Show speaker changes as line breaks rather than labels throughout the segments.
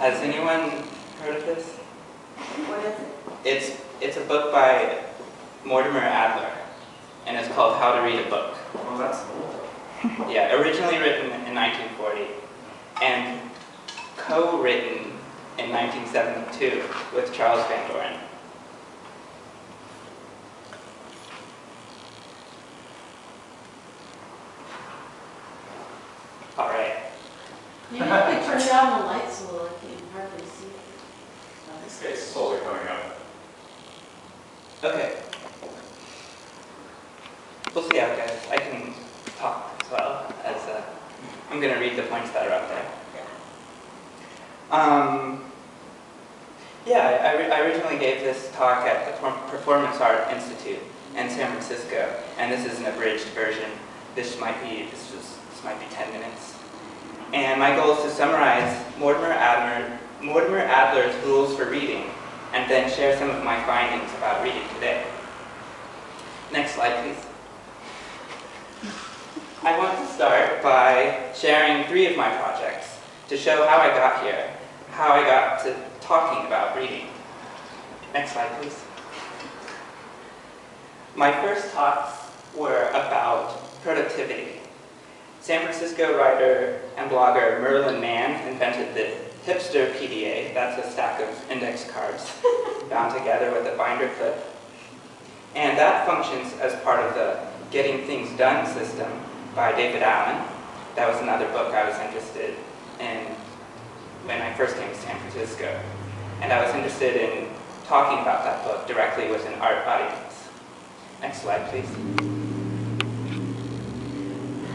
Has anyone heard of this?
What is it?
It's a book by Mortimer Adler, and it's called How to Read a Book.
Well, that's old.
Yeah, originally written in 1940, and co-written in 1972 with Charles Van Doren. All right.
Maybe you could turn down the lights a little, I can hardly see it.
This guy's slowly coming up.
Okay. We'll see how it goes. I can talk as well as I'm going to read the points that are up there. Yeah, I originally gave this talk at the Performance Art Institute in San Francisco, and this is an abridged version. This might be 10 minutes. And my goal is to summarize Mortimer Adler's rules for reading, and then share some of my findings about reading today. Next slide, please. I want to start by sharing 3 of my projects to show how I got here, how I got to talking about reading. Next slide, please. My first talks were about productivity. San Francisco writer and blogger Merlin Mann invented the hipster PDA, that's a stack of index cards bound together with a binder clip. And that functions as part of the Getting Things Done system by David Allen. That was another book I was interested in when I first came to San Francisco. And I was interested in talking about that book directly with an art audience. Next slide, please.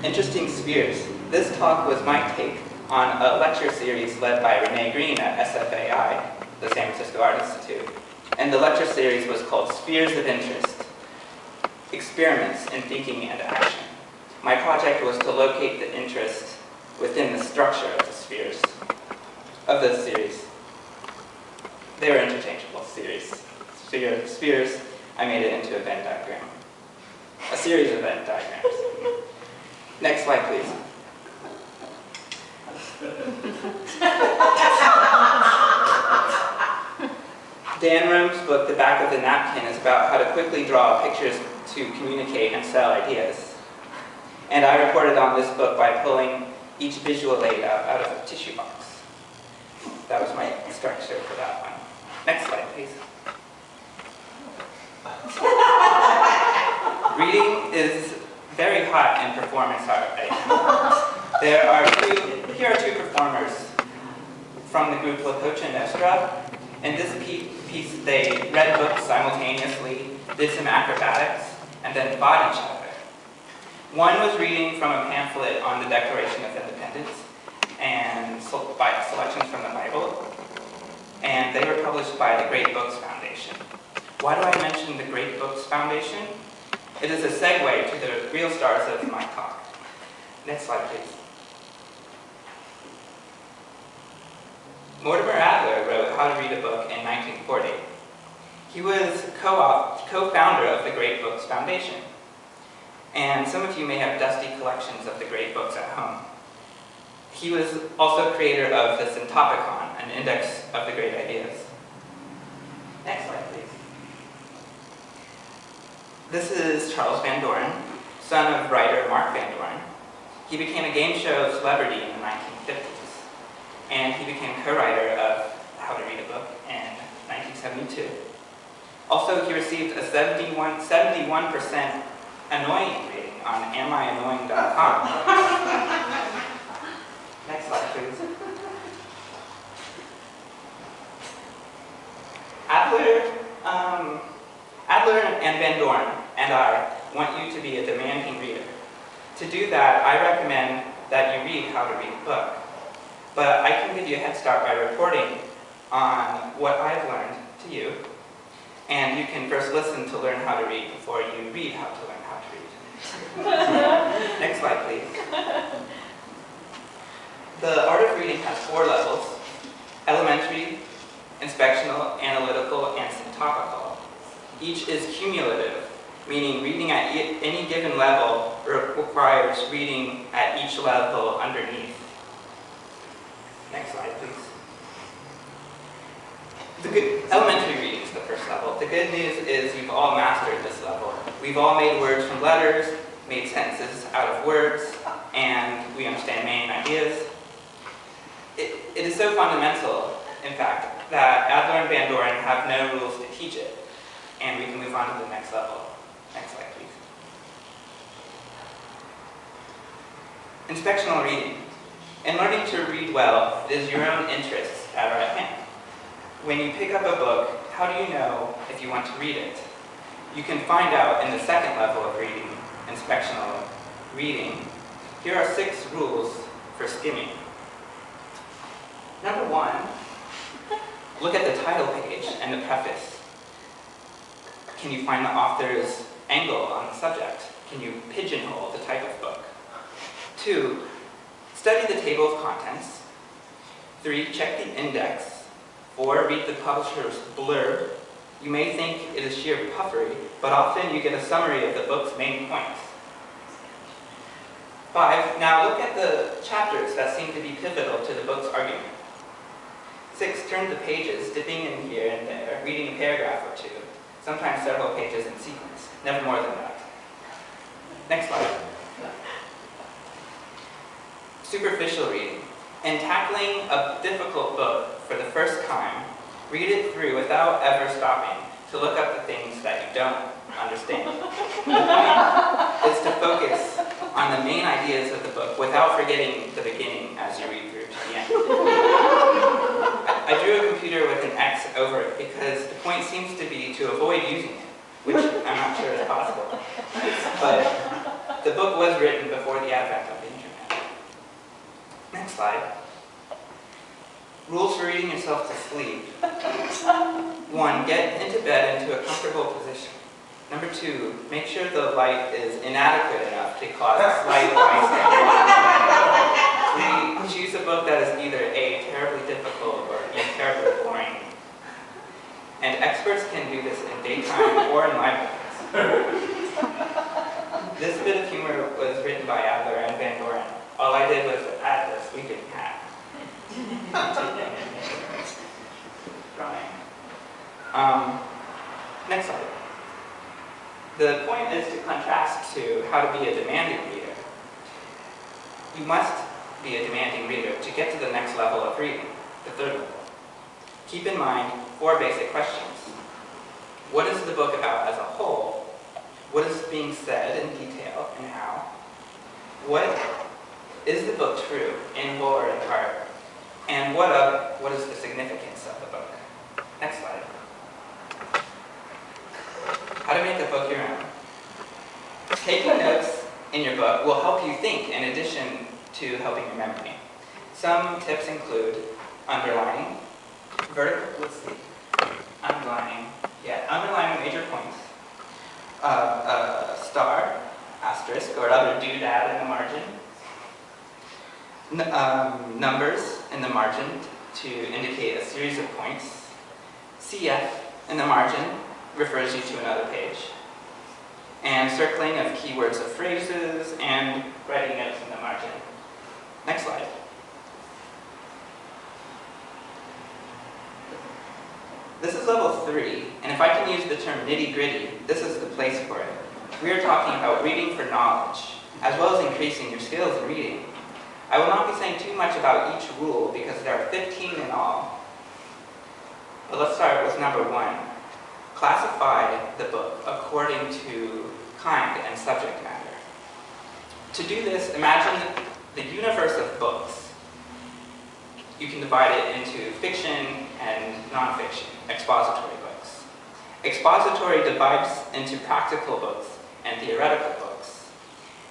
Interesting spheres. This talk was my take on a lecture series led by Renee Green at SFAI, the San Francisco Art Institute. And the lecture series was called Spheres of Interest, Experiments in Thinking and Action. My project was to locate the interest within the structure of the spheres of the series. They were interchangeable series. Spheres, I made it into a Venn diagram. A series of Venn diagrams. Next slide, please. Dan Rome's book, The Back of the Napkin, is about how to quickly draw pictures to communicate and sell ideas. And I reported on this book by pulling each visual aid out of a tissue box. That was my structure for that one. Next slide, please. Reading is very hot in performance art right now. Here are 2 performers from the group La Cocha Nostra. In this piece, they read books simultaneously, did some acrobatics, and then fought each other. One was reading from a pamphlet on the Declaration of Independence and by selections from the Bible, and they were published by the Great Books Foundation. Why do I mention the Great Books Foundation? It is a segue to the real stars of my talk. Next slide, please. Mortimer Adler wrote How to Read a Book in 1940. He was co-founder of the Great Books Foundation. And some of you may have dusty collections of the great books at home. He was also creator of the Syntopicon, an index of the great ideas. Next slide, please. This is Charles Van Doren, son of writer Mark Van Doren. He became a game show celebrity in the 1950s, and he became co-writer of How to Read a Book in 1972. Also, he received a 71% annoying rating on amiannoying.com. Next slide, please. Adler and Van Doren and I want you to be a demanding reader. To do that, I recommend that you read How to Read a Book. But I can give you a head start by reporting on what I've learned to you. And you can first listen to learn how to read before you read how to learn how to read. Next slide, please. The art of reading has 4 levels: elementary, inspectional, analytical, and syntopical. Each is cumulative, meaning reading at any given level requires reading at each level underneath. Next slide, please. Elementary reading is the first level. The good news is you've all mastered this level. We've all made words from letters, made sentences out of words, and we understand main ideas. It is so fundamental, in fact, that Adler and Van Doren have no rules to teach it, and we can move on to the next level. Next slide, please. Inspectional reading. In learning to read well, it is your own interests that are at hand. When you pick up a book, how do you know if you want to read it? You can find out in the second level of reading, inspectional reading. Here are 6 rules for skimming. Number 1, look at the title page and the preface. Can you find the author's angle on the subject? Can you pigeonhole the type of book? 2, study the table of contents. 3, check the index. 4, read the publisher's blurb. You may think it is sheer puffery, but often you get a summary of the book's main points. 5, now look at the chapters that seem to be pivotal to the book's argument. 6, turn the pages, dipping in here and there, reading a paragraph or 2, sometimes several pages in sequence, never more than that. Next slide. Superficial reading. In tackling a difficult book for the first time, read it through without ever stopping to look up the things that you don't understand. The point is to focus on the main ideas of the book without forgetting the beginning as you read through to the end. I drew a computer with an X over it because the point seems to be to avoid using it, which I'm not sure is possible. But the book was written before the advent of the internet. Next slide. Rules for reading yourself to sleep. 1, get into bed into a comfortable position. Number 2, make sure the light is inadequate enough to cause slight eye strain. 3, choose a book that is either A, terribly difficult, or B, terribly boring. And experts can do this in daytime or in libraries. This bit of humor was written by Adler and Van Doren. All I did was add the sleeping hat. Drawing. Next slide. The point is to contrast to how to be a demanding reader. You must be a demanding reader to get to the next level of reading, the third level. Keep in mind 4 basic questions. What is the book about as a whole? What is being said in detail and how? What is the book true, in whole or in part? And what is the significance of the book? Next slide. How to make a book your own. Taking notes in your book will help you think in addition to helping your memory. Some tips include underlining, underline major points, star, asterisk, or other doodad in the margin, numbers in the margin to indicate a series of points, CF in the margin refers you to another page, and circling of keywords of phrases, and writing notes in the margin. Next slide. This is level 3, and if I can use the term nitty-gritty, this is the place for it. We are talking about reading for knowledge, as well as increasing your skills in reading. I will not be saying too much about each rule because there are 15 in all. But let's start with number 1. Classify the book according to kind and subject matter. To do this, imagine the universe of books. You can divide it into fiction and nonfiction, expository books. Expository divides into practical books and theoretical books.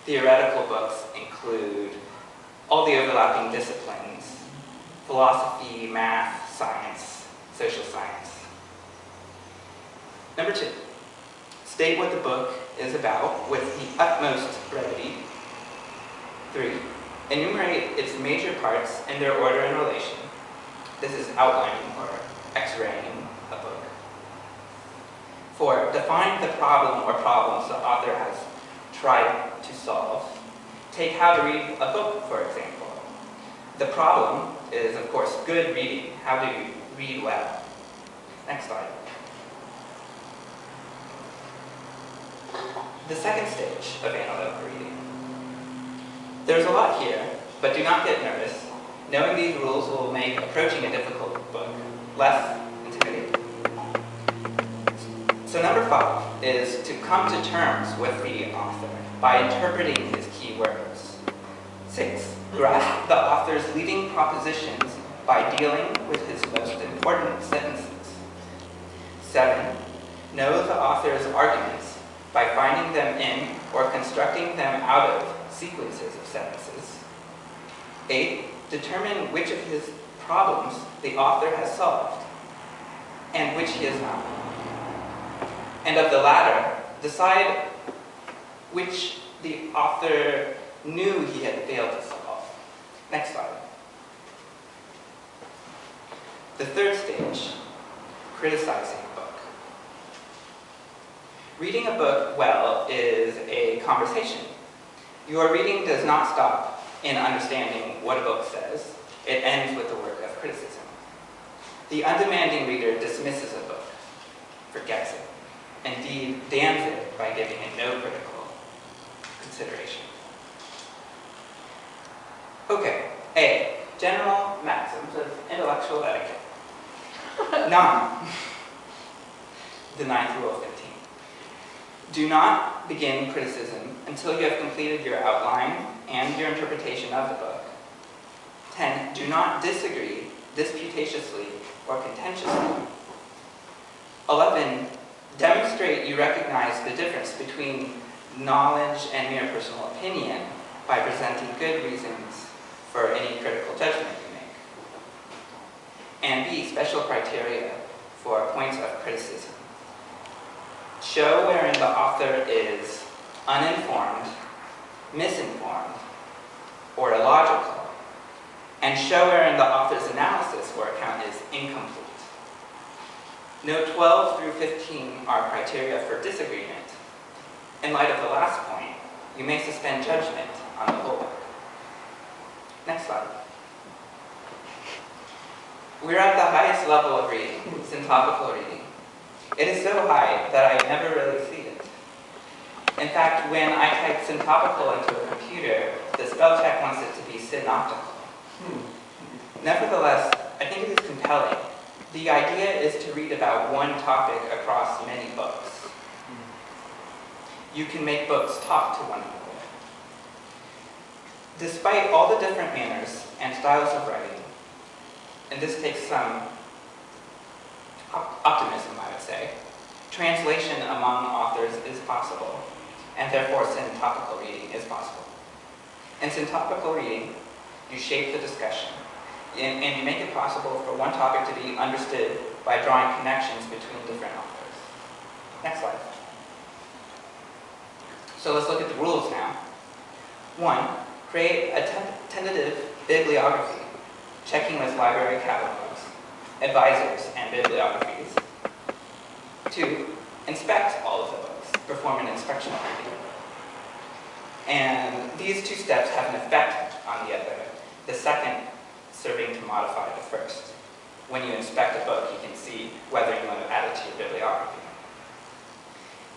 Theoretical books include all the overlapping disciplines: philosophy, math, science, social science. Number 2, state what the book is about with the utmost brevity. 3, enumerate its major parts in their order and relation. This is outlining or X-raying a book. 4, define the problem or problems the author has tried to solve. Take How to Read a Book, for example. The problem is, of course, good reading, how to read well. Next slide. The second stage of analytical reading. There's a lot here, but do not get nervous. Knowing these rules will make approaching a difficult book less intimidating. So number 5 is to come to terms with the author by interpreting his key words. 6, grasp the author's leading propositions by dealing with his most important sentences. 7, know the author's arguments by finding them in or constructing them out of sequences of sentences. 8, determine which of his problems the author has solved and which he has not. And of the latter, decide which the author knew he had failed to solve. Next slide. The third stage, criticizing a book. Reading a book well is a conversation. Your reading does not stop in understanding what a book says. It ends with the work of criticism. The undemanding reader dismisses a book, forgets it, indeed damns it by giving it no critical consideration. Okay, A, general maxims of intellectual etiquette. 9, the 9th rule of 15. Do not begin criticism until you have completed your outline and your interpretation of the book. 10, do not disagree disputatiously or contentiously. 11, demonstrate you recognize the difference between knowledge and mere personal opinion by presenting good reasons for any critical judgment you make. And B, special criteria for points of criticism. Show wherein the author is uninformed, misinformed, or illogical, and show wherein the author's analysis or account is incomplete. Note 12 through 15 are criteria for disagreement. In light of the last point, you may suspend judgment on the whole work. Next slide. We're at the highest level of reading, syntopical reading. It is so high that I never really see it. In fact, when I type syntopical into a computer, the spell check wants it to be synoptical. Nevertheless, I think it is compelling. The idea is to read about one topic across many books. You can make books talk to one another. Despite all the different manners and styles of writing, and this takes some optimism, I would say, translation among authors is possible, and therefore syntopical reading is possible. In syntopical reading, you shape the discussion, and you make it possible for one topic to be understood by drawing connections between different authors. Next slide. So let's look at the rules now. 1, create a tentative bibliography, checking with library catalogs, advisors, and bibliographies. 2, inspect all of the books, perform an inspectional review. And these 2 steps have an effect on the other, the second serving to modify the first. When you inspect a book, you can see whether you want to add it to your bibliography.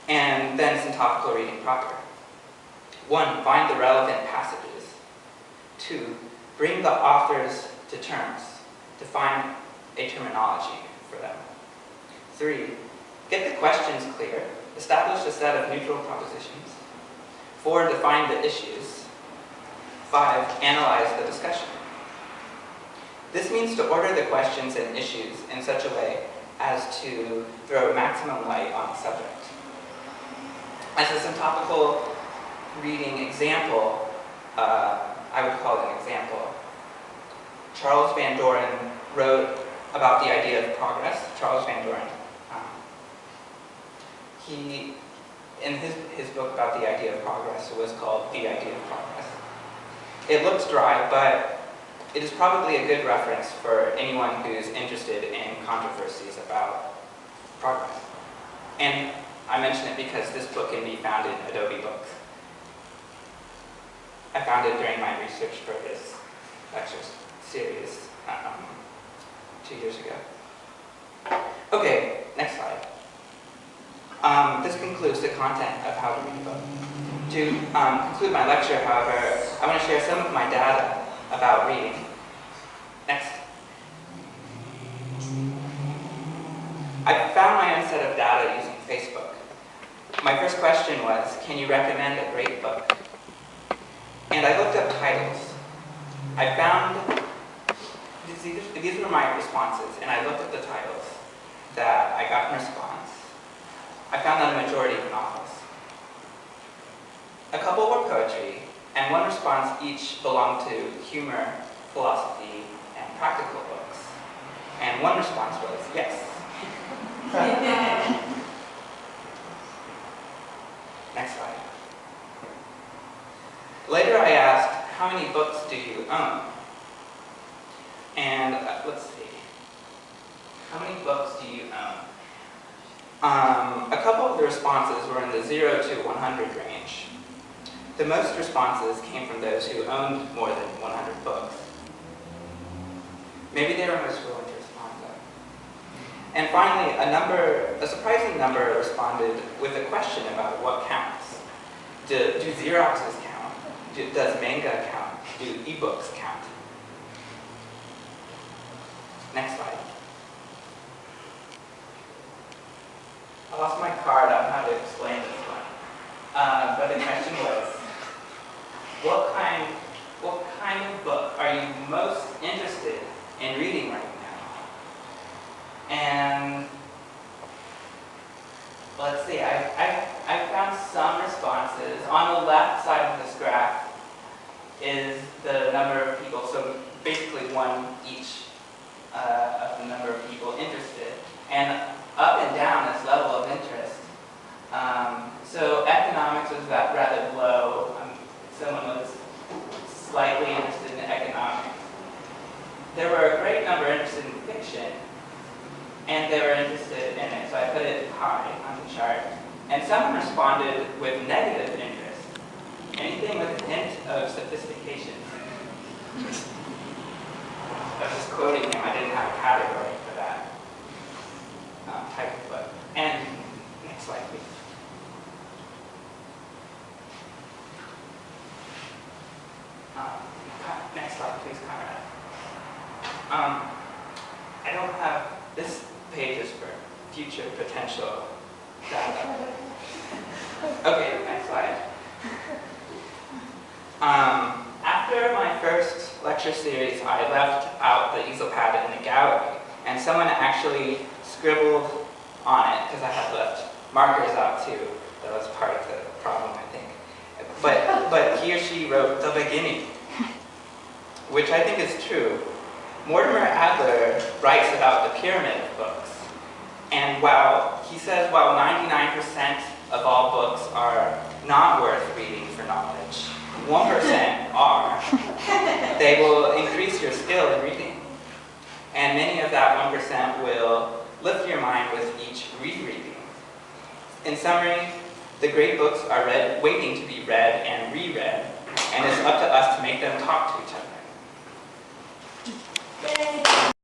And then syntopical reading proper. 1, find the relevant passages. 2, bring the authors to terms. Define a terminology for them. 3, get the questions clear. Establish a set of neutral propositions. 4, define the issues. 5, analyze the discussion. This means to order the questions and issues in such a way as to throw maximum light on the subject. As a syntopical reading example, I would call it an example. Charles Van Doren wrote about the idea of progress. Charles Van Doren. He, in his book about the idea of progress, was called The Idea of Progress. It looks dry, but it is probably a good reference for anyone who's interested in controversies about progress. And I mention it because this book can be found in Adobe Books. I found it during my research for this lecture series 2 years ago. Okay, next slide. This concludes the content of how to read a book. To conclude my lecture, however, I want to share some of my data about reading. Next. I found my own set of data using Facebook. My first question was, can you recommend a great book? And I looked up titles. I found, these were my responses, and I looked at the titles that I got in response. I found that a majority were novels. A couple were poetry, and one response each belonged to humor, philosophy, and practical books. And one response was, yes. Next slide. Later I asked, how many books do you own? And let's see. How many books do you own? A couple of the responses were in the 0 to 100 range. The most responses came from those who owned more than 100 books. Maybe they were most willing to respond though. And finally, a surprising number responded with a question about what counts. Do Xeroxes count? Does manga count? Do ebooks count? Next slide. I lost my card on how to explain this one. But the question was, what kind of book are you most interested in reading right now? And let's see, I found some responses. On the left side of this graph is the number of people, so basically one each of the number of people interested. And up and down this level of interest. So economics was rather low. Someone was slightly interested in economics. There were a great number interested in fiction, and they were interested in it, so I put it high on the chart. And some responded with negative interest, anything with a hint of sophistication. I was just quoting him, I didn't have a category for that type of book. And next slide, please. Next slide, please, Conrad. I don't have, this page is for future potential data. Okay, next slide. After my first lecture series, I left out the easel pad in the gallery, and someone actually scribbled on it, because I had left markers out too. That was part of the problem, I think. But he or she wrote the beginning, which I think is true. Mortimer Adler writes about the pyramid of books, and he says while 99% of all books are not worth reading for knowledge, 1% are. They will increase your skill in reading, and many of that 1% will lift your mind with each rereading. In summary, the great books are waiting to be read and reread, and it's up to us to make them talk to each other.
Yay!